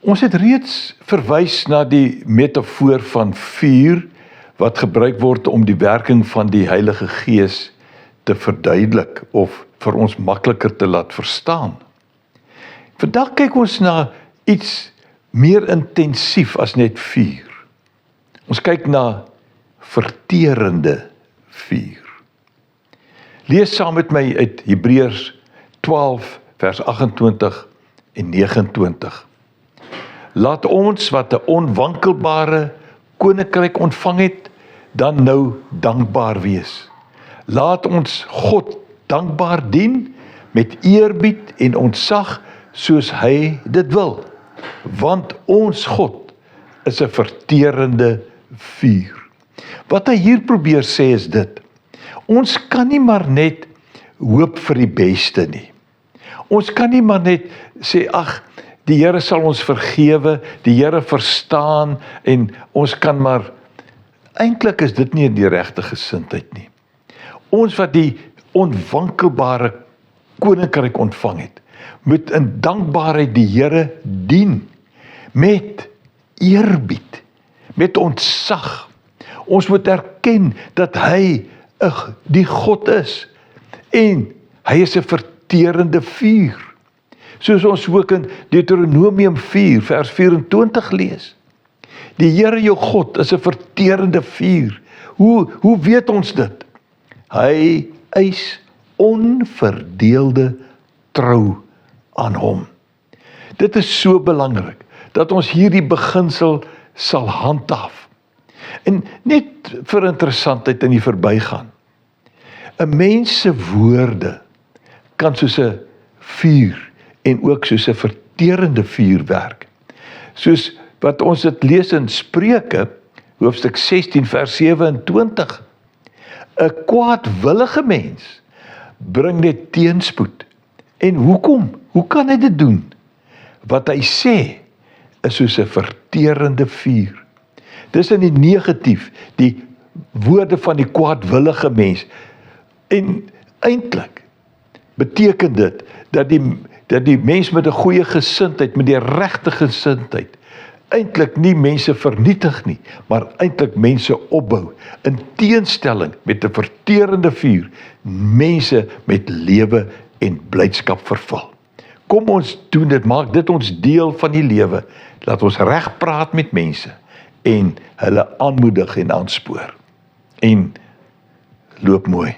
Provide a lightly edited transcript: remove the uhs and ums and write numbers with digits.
Ons het reeds verwys na die metafoor van vuur wat gebruik word om die werking van die Heilige Gees te verduidelik of vir ons makliker te laat verstaan. Vandag kyk ons na iets meer intensief as net vuur. Ons kyk na verterende vuur. Lees saam met my uit Hebreërs 12 vers 28 en 29. Laat ons wat 'n onwankelbare koninkryk ontvang het, dan nou dankbaar wees. Laat ons God dankbaar dien met eerbied en ontzag soos hy dit wil, want ons God is 'n verterende vuur. Wat hy hier probeer sê is dit: ons kan nie maar net hoop vir die beste nie. Ons kan nie maar net sê, ag, die Here sal ons vergewe, die Here verstaan en ons kan maar, eintlik is dit nie die regte gesindheid nie. Ons wat die onwankelbare koninkryk ontvang het, moet in dankbaarheid die Here dien, met eerbied, met ontzag. Ons moet erken dat hy die God is, en hy is 'n verterende vuur. Soos ons ook in Deuteronomium 4 vers 24 lees. Die Here jou God is 'n verterende vuur. Hoe weet ons dit? Hy eis onverdeelde trou aan hom. Dit is so belangrik dat ons hierdie beginsel sal handhaaf. En net vir interessantheid in die verbygaan. 'n Mens se woorde kan soos 'n vuur en ook soos 'n verterende vuur werk. Soos wat ons dit lees in Spreuke, hoofstuk 16 vers 27. 'n kwaadwillige mens bring net teenspoed. En hoekom? Hoe kan hy dit doen? Wat hy sê is soos 'n verterende vuur. Dis in die negatief, die woorde van die kwaadwillige mens. En eintlik beteken dit dat die mens met 'n goeie gesindheid, met die regte gesindheid, eintlik nie mense vernietig nie, maar eintlik mense opbou, in teenstelling met 'n verterende vuur, mense met lewe en blydskap vervul. Kom ons doen dit, maak dit ons deel van die lewe, laat ons reg praat met mense, en hulle aanmoedig en aanspoor. En loop mooi.